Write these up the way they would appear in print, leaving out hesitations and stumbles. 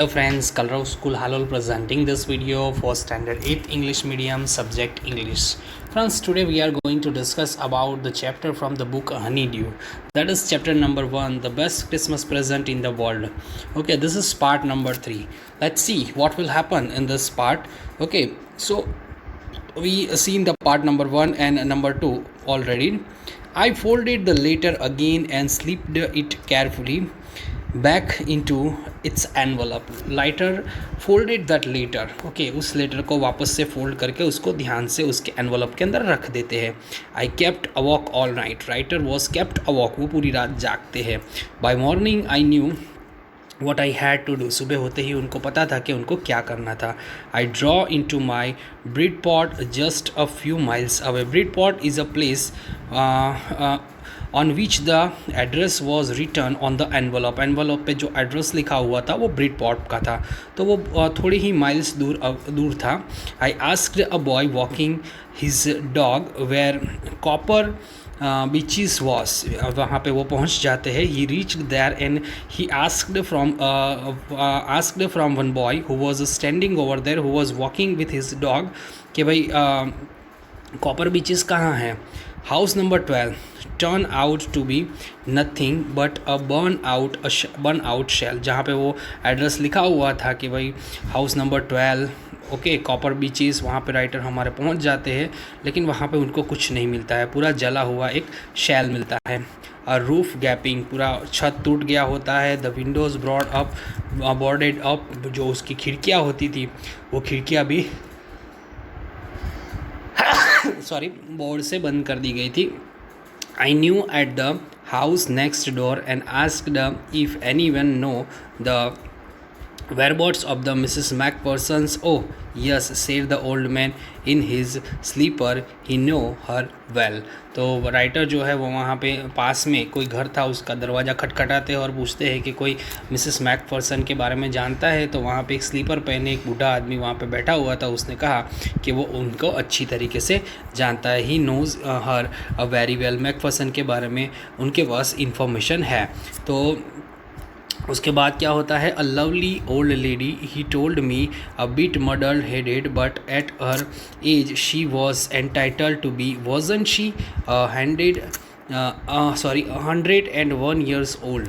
Hello friends, Kalrao School Halol presenting this video for Standard 8th English Medium subject English. Friends, today we are going to discuss about the chapter from the book Honeydew. That is chapter number 1, the best Christmas present in the world. Okay, this is part number 3. Let's see what will happen in this part. Okay, so we seen the part number 1 and number 2 already. I folded the letter again and slipped it carefully back into its envelope. Later folded that letter. Okay, उस letter को वापस से fold करके उसको ध्यान से उसके envelope के अंदर रख देते हैं. I kept awake all night. Writer was kept awake. वो पूरी रात जागते हैं. By morning I knew what I had to do. सुबह होते ही उनको पता था कि उनको क्या करना था. I draw into my Bridport just a few miles away. Bridport is a place on which the address was written on the envelope. Envelope पे जो एड्रेस लिखा हुआ था वो ब्रिडपॉर्ट का था, तो वो थोड़ी ही माइल्स दूर था. I asked a boy walking his dog where copper beaches was. वहाँ पे वो पहुँच जाते हैं. He reached there and he asked from one boy who was standing over there, who was walking with his dog, कि भाई copper Beeches कहाँ हैं. House number 12 turn out to be nothing but a burn out shell. जहाँ पे वो address लिखा हुआ था कि भाई house number 12 okay Copper Beeches, वहाँ पे राइटर हमारे पहुँच जाते हैं, लेकिन वहाँ पे उनको कुछ नहीं मिलता है. पूरा जला हुआ एक शेल मिलता है. अ रूफ गैपिंग, पूरा छत टूट गया होता है. द विंडोज़ बोर्डेड अप, जो उसकी खिड़कियाँ होती थी वो खिड़कियाँ भी बोर्ड से बंद कर दी गई थी. I knew at the house next door and asked if anyone know the whereabouts of the Mrs. Macphersons. Oh yes, said the old man in his sleeper, he know her well. तो writer जो है वो वहाँ पे पास में कोई घर था, उसका दरवाज़ा खटखटाते हैं और पूछते हैं कि कोई मिसेस मैकफर्सन के बारे में जानता है. तो वहाँ पे एक स्लीपर पहने एक बूढ़ा आदमी वहाँ पे बैठा हुआ था. उसने कहा कि वो उनको अच्छी तरीके से जानता है. He knows her a very well. Macpherson के बारे में उनके पास इंफॉर्मेशन है. तो उसके बाद क्या होता है. A lovely old lady, he told me, a bit muddle headed but at her age she was entitled to be, wasn't she 101 years old.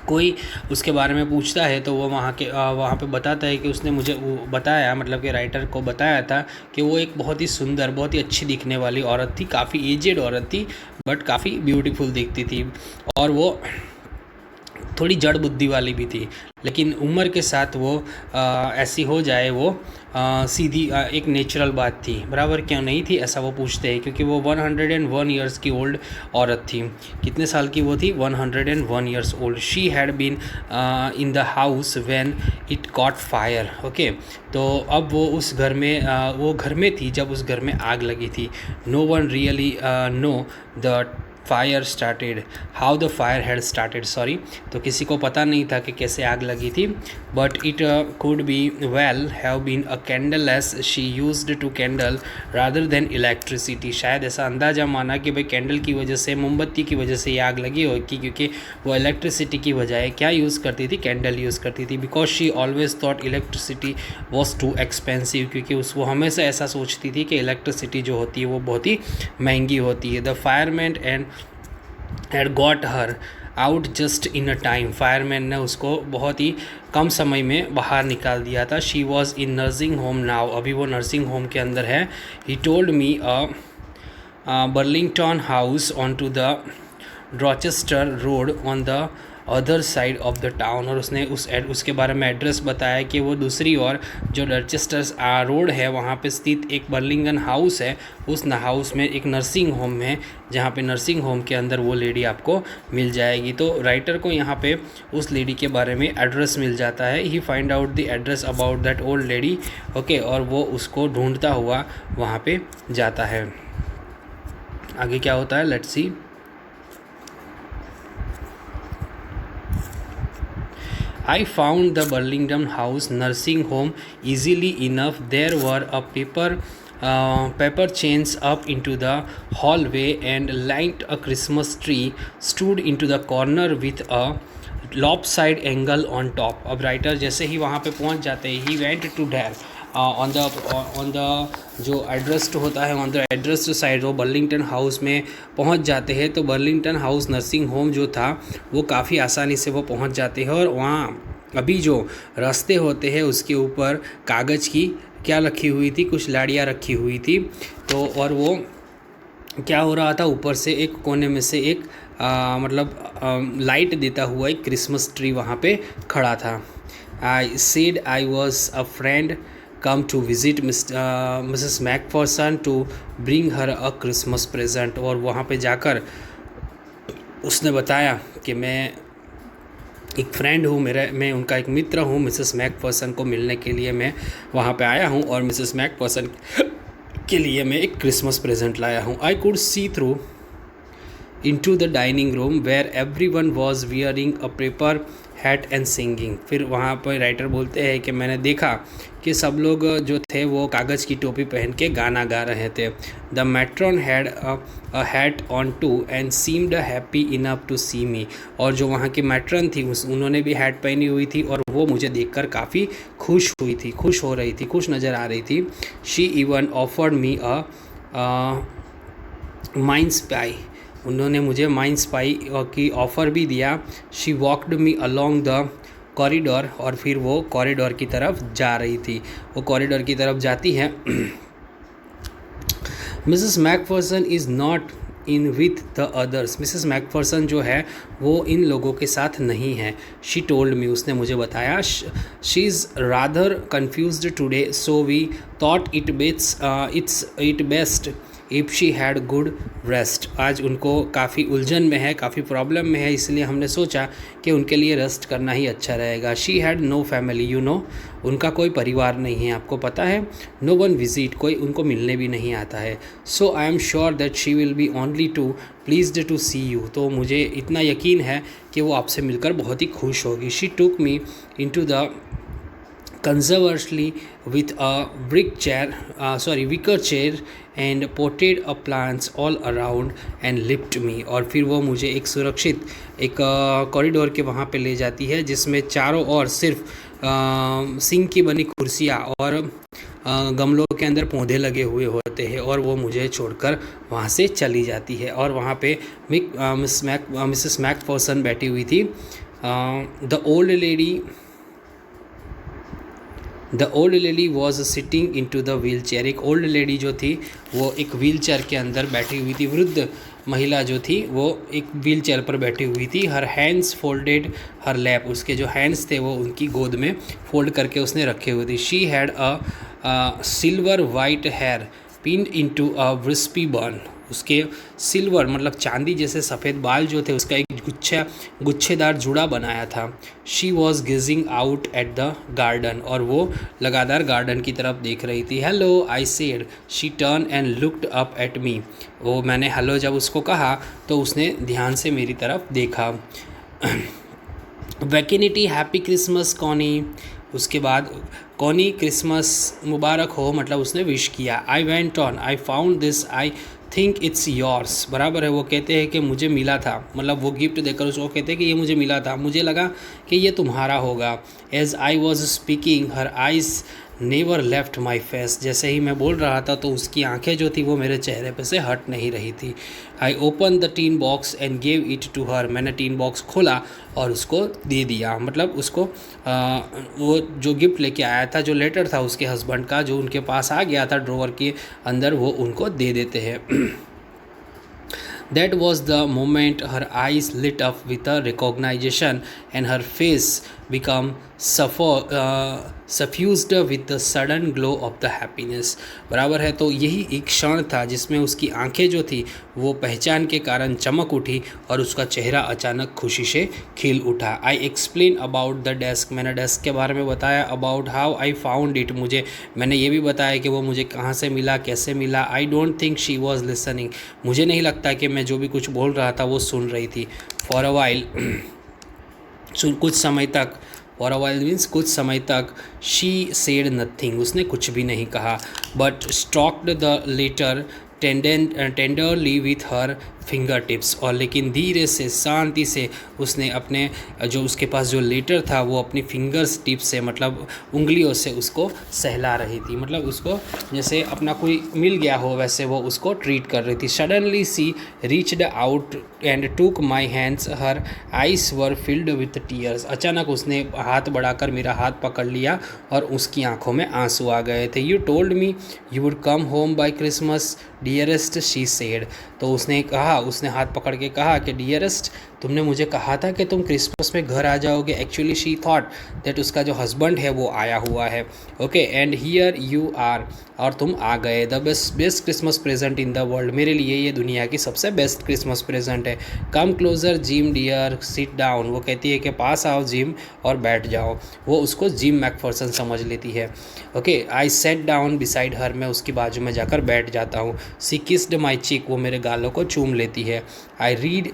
कोई उसके बारे में पूछता है तो वो वहाँ पे बताता है कि उसने मुझे वो बताया, मतलब कि राइटर को बताया था कि वो एक बहुत ही सुंदर, बहुत ही अच्छी दिखने वाली औरत थी. काफ़ी एजेड औरत थी बट काफ़ी ब्यूटीफुल दिखती थी, और वो थोड़ी जड़ बुद्धि वाली भी थी. लेकिन उम्र के साथ वो ऐसी हो जाए वो सीधी एक नेचुरल बात थी. बराबर क्यों नहीं थी ऐसा वो पूछते हैं, क्योंकि वो 101 years की ओल्ड औरत थी. कितने साल की वो थी? 101 years old. She had been in the house when it caught fire. Okay, तो अब वो उस घर में वो घर में थी जब उस घर में आग लगी थी. No one really know the fire started, how the fire had started. Sorry, तो किसी को पता नहीं था कि कैसे आग लगी थी. But it could be well have been a candle as she used to candle rather than electricity. शायद ऐसा अंदाज़ा माना कि भाई कैंडल की वजह से, मोमबत्ती की वजह से ये आग लगी होगी, क्योंकि वो इलेक्ट्रिसिटी की बजाय क्या यूज़ करती थी? कैंडल यूज़ करती थी. Because she always thought electricity was too expensive, क्योंकि वो हमेशा ऐसा सोचती थी कि इलेक्ट्रिसिटी जो होती है वो बहुत ही महंगी होती है. The fireman and had got her out just in a time. Fireman ने उसको बहुत ही कम समय में बाहर निकाल दिया था. She was in nursing home now, अभी वो नर्सिंग होम के अंदर है. He told me a Burlington House on to the Dorchester Road on the other side of the town. और उसने उसके बारे में एड्रेस बताया कि वो दूसरी ओर जो डरचेस्टर रोड है वहाँ पे स्थित एक बर्लिंगटन हाउस है. उस हाउस में एक नर्सिंग होम है, जहाँ पे नर्सिंग होम के अंदर वो लेडी आपको मिल जाएगी. तो राइटर को यहाँ पे उस लेडी के बारे में एड्रेस मिल जाता है. He find out the address about that old lady. Okay, और वो उसको ढूंढता हुआ वहाँ पे जाता है. आगे क्या होता है, let's see. I found the Burlington House nursing home easily enough. There were a paper chains up into the hallway, and light a Christmas tree stood into the corner with a lopsided angle on top. अब writer जैसे ही वहाँ पे पहुँच जाते हैं, he went to there on the जो addressed होता है, ऑन द एड्रेस्ड साइड, वो बर्लिंगटन हाउस में पहुँच जाते हैं। तो बर्लिंगटन हाउस नर्सिंग होम जो था वो काफ़ी आसानी से वो पहुँच जाते हैं। और वहाँ अभी जो रास्ते होते हैं उसके ऊपर कागज़ की क्या रखी हुई थी, कुछ लाड़ियाँ रखी हुई थी। तो और वो क्या हो रहा था, ऊपर से एक कोने में से एक लाइट देता हुआ एक क्रिसमस ट्री वहाँ पे खड़ा था। I said I was a friend come to visit Mrs McPherson to bring her a Christmas present. और वहाँ पे जाकर उसने बताया कि मैं एक फ्रेंड हूँ, मैं उनका एक मित्र हूँ, मिसेस मैकफर्सन को मिलने के लिए मैं वहाँ पे आया हूँ और मिसेस मैकफर्सन के लिए मैं एक क्रिसमस प्रेजेंट लाया हूँ। I could see through into the dining room where everyone was wearing a paper hat and singing। फिर वहाँ पर राइटर बोलते हैं कि मैंने देखा कि सब लोग जो थे वो कागज़ की टोपी पहन के गाना गा रहे थे। The matron had a hat on too and seemed happy enough to see me. और जो वहाँ की मैट्रन थी उन्होंने भी हैट पहनी हुई थी और वो मुझे देखकर काफ़ी खुश हो रही थी, खुश नज़र आ रही थी। She even offered me a mince pie. उन्होंने मुझे माइंस पाई की ऑफ़र भी दिया। She walked me along the corridor. और फिर वो कॉरिडोर की तरफ जा रही थी, वो कॉरिडोर की तरफ जाती है। Mrs Macpherson is not in with the others. Mrs Macpherson जो है वो इन लोगों के साथ नहीं है। शी टोल्ड मी, उसने मुझे बताया। She is rather confused today so we thought it best if she had good rest. आज उनको काफ़ी उलझन में है, काफ़ी प्रॉब्लम में है, इसलिए हमने सोचा कि उनके लिए रेस्ट करना ही अच्छा रहेगा। She had no family, you know, उनका कोई परिवार नहीं है, आपको पता है। नो वन विजिट, कोई उनको मिलने भी नहीं आता है। So I am sure that she will be only too pleased to see you. तो मुझे इतना यकीन है कि वो आपसे मिलकर बहुत ही खुश होगी। She took me into the conservatively with a wicker chair and potted up plants all around and lift me। और फिर वो मुझे एक सुरक्षित एक कॉरिडोर के वहाँ पे ले जाती है जिसमें चारों ओर सिर्फ सिंक की बनी कुर्सियाँ और गमलों के अंदर पौधे लगे हुए होते हैं। और वो मुझे छोड़कर वहाँ से चली जाती है। और वहाँ पे मिसेस मैकफर्सन बैठी हुई थी। The old lady was sitting into the wheelchair. एक ओल्ड लेडी जो थी वो एक व्हील चेयर के अंदर बैठी हुई थी। वृद्ध महिला जो थी वो एक व्हील चेयर पर बैठी हुई थी। हर हैंड्स फोल्डेड हर लैप, उसके जो हैंड्स थे वो उनकी गोद में फोल्ड करके उसने रखे हुए थे। She had a silver white hair pinned into a wispy bun. उसके सिल्वर मतलब चांदी जैसे सफ़ेद बाल जो थे उसका एक गुच्छेदार जुड़ा बनाया था। She was gazing out at the garden. और वो लगातार गार्डन की तरफ देख रही थी। Hello I said. She turn and looked up at me. वो मैंने हेलो जब उसको कहा तो उसने ध्यान से मेरी तरफ देखा। वैकिनिटी हैप्पी क्रिसमस कॉनी। उसके बाद कॉनी क्रिसमस मुबारक हो मतलब उसने विश किया। I went on I found this I think it's yours. बराबर है, वो कहते हैं कि मुझे मिला था, मतलब वो गिफ्ट देकर उसको कहते हैं कि ये मुझे मिला था, मुझे लगा कि ये तुम्हारा होगा। As I was speaking her eyes never left my face. जैसे ही मैं बोल रहा था तो उसकी आंखें जो थी वो मेरे चेहरे पे से हट नहीं रही थी। I open the tin box and gave it to her. मैंने टीन बॉक्स खोला और उसको दे दिया, मतलब उसको वो जो गिफ्ट लेके आया था, जो लेटर था उसके हस्बैंड का जो उनके पास आ गया था ड्रॉवर के अंदर, वो उनको दे देते हैं। That was the moment her eyes lit up with a recognition and her face become suffused with the sudden glow of the happiness। बराबर है, तो यही एक क्षण था जिसमें उसकी आंखें जो थी वो पहचान के कारण चमक उठी और उसका चेहरा अचानक खुशी से खिल उठा। I explain about the desk. मैंने डेस्क के बारे में बताया। About how I found it. मैंने ये भी बताया कि वो मुझे कहाँ से मिला, कैसे मिला। I don't think she was listening. मुझे नहीं लगता कि मैं जो भी कुछ बोल रहा था वो सुन रही थी। फॉर अ वाइल कुछ समय तक, फॉर अ वाइल मीन्स कुछ समय तक, शी सेड नथिंग, उसने कुछ भी नहीं कहा। But stroked the letter tenderly with her fingertips. और लेकिन धीरे से शांति से उसने अपने जो उसके पास जो लेटर था वो अपनी फिंगर्स टिप्स से मतलब उंगलियों से उसको सहला रही थी, मतलब उसको जैसे अपना कोई मिल गया हो वैसे वो उसको ट्रीट कर रही थी। Suddenly she reached out and took my hands, her eyes were filled with tears. अचानक उसने हाथ बढ़ाकर मेरा हाथ पकड़ लिया और उसकी आंखों में आंसू आ गए थे। You told me you would come home by Christmas dearest, she said. तो उसने कहा, उसने हाथ पकड़ के कहा कि डियरेस्ट, तुमने मुझे कहा था कि तुम क्रिसमस में घर आ जाओगे। एक्चुअली शी थॉट दैट उसका जो हस्बैंड है वो आया हुआ है। Okay, and here you are, और तुम आ गए। The best Christmas present in the world, मेरे लिए ये दुनिया की सबसे बेस्ट क्रिसमस प्रेजेंट है। Come closer Jim dear, sit down. वो कहती है कि पास आओ जिम और बैठ जाओ। वो उसको जिम मैकफर्सन समझ लेती है। ओके, आई सेट डाउन बिसाइड हर, मैं उसकी बाजू में जाकर बैठ जाता हूँ। सी किस्ड माई चिक, वो मेरे गालों को चूम लेती है। I read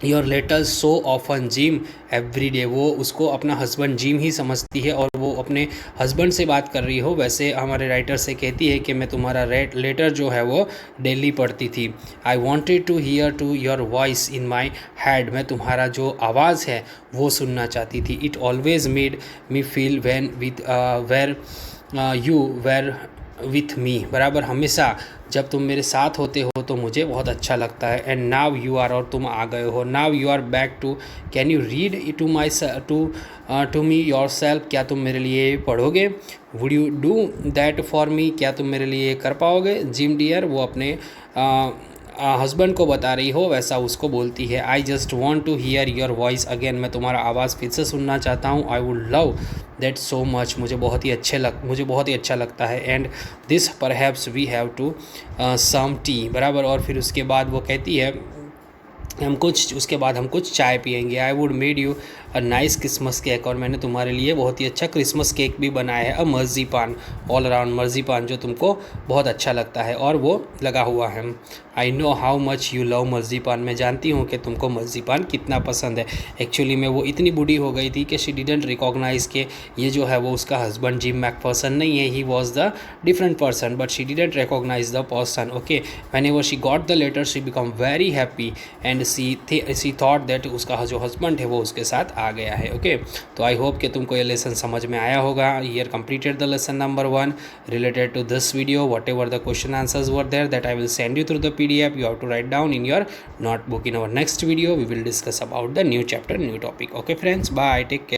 your letters so often gym every day, वो उसको अपना हस्बैंड जिम ही समझती है और वो अपने हस्बैंड से बात कर रही हो वैसे हमारे राइटर से कहती है कि मैं तुम्हारा लेटर जो है वो डेली पढ़ती थी। I wanted to hear to your voice in my head, मैं तुम्हारा जो आवाज़ है वो सुनना चाहती थी। It always made me feel when with where you were with me, बराबर हमेशा जब तुम मेरे साथ होते हो तो मुझे बहुत अच्छा लगता है। एंड नाव यू आर, और तुम आ गए हो। Now you are back too, can you read to my to me yourself, क्या तुम मेरे लिए पढ़ोगे। Would you do that for me, क्या तुम मेरे लिए कर पाओगे। जिम डियर, वो अपने हस्बैंड को बता रही हो वैसा उसको बोलती है। I just want to hear your voice again, मैं तुम्हारा आवाज़ फिर से सुनना चाहता हूँ। I would love that so much, मुझे बहुत ही अच्छा लगता है। And this perhaps we have to some tea, बराबर। और फिर उसके बाद वो कहती है उसके बाद हम कुछ चाय पियेंगे। I would made you a nice Christmas cake, और मैंने तुम्हारे लिए बहुत ही अच्छा क्रिसमस केक भी बनाया है। अ मर्जीपान, ऑल अराउंड मर्जीपान, जो तुमको बहुत अच्छा लगता है और वो लगा हुआ है। I know how much you love marzipan, मैं जानती हूँ कि तुमको मर्जीपान कितना पसंद है। एक्चुअली में वो इतनी बूढ़ी हो गई थी कि शी डिडंट रिकॉग्नाइज के ये जो है वो उसका हस्बैंड जिम मैकफर्सन नहीं है, he was the different person, but she didn't recognise the person. Okay, whenever she got the letter she become very happy and she thought that उसका जो हस्बैंड है वो उसके साथ आ गया है। ओके, तो आई होप कि तुमको ये लेसन समझ में आया होगा। Here completed the lesson number 1 related to this video. Whatever the question answers were there that I will send you through the PDF, you have to write down in your notebook. In our next video we will discuss about the new chapter, new topic. Okay friends, bye, take care.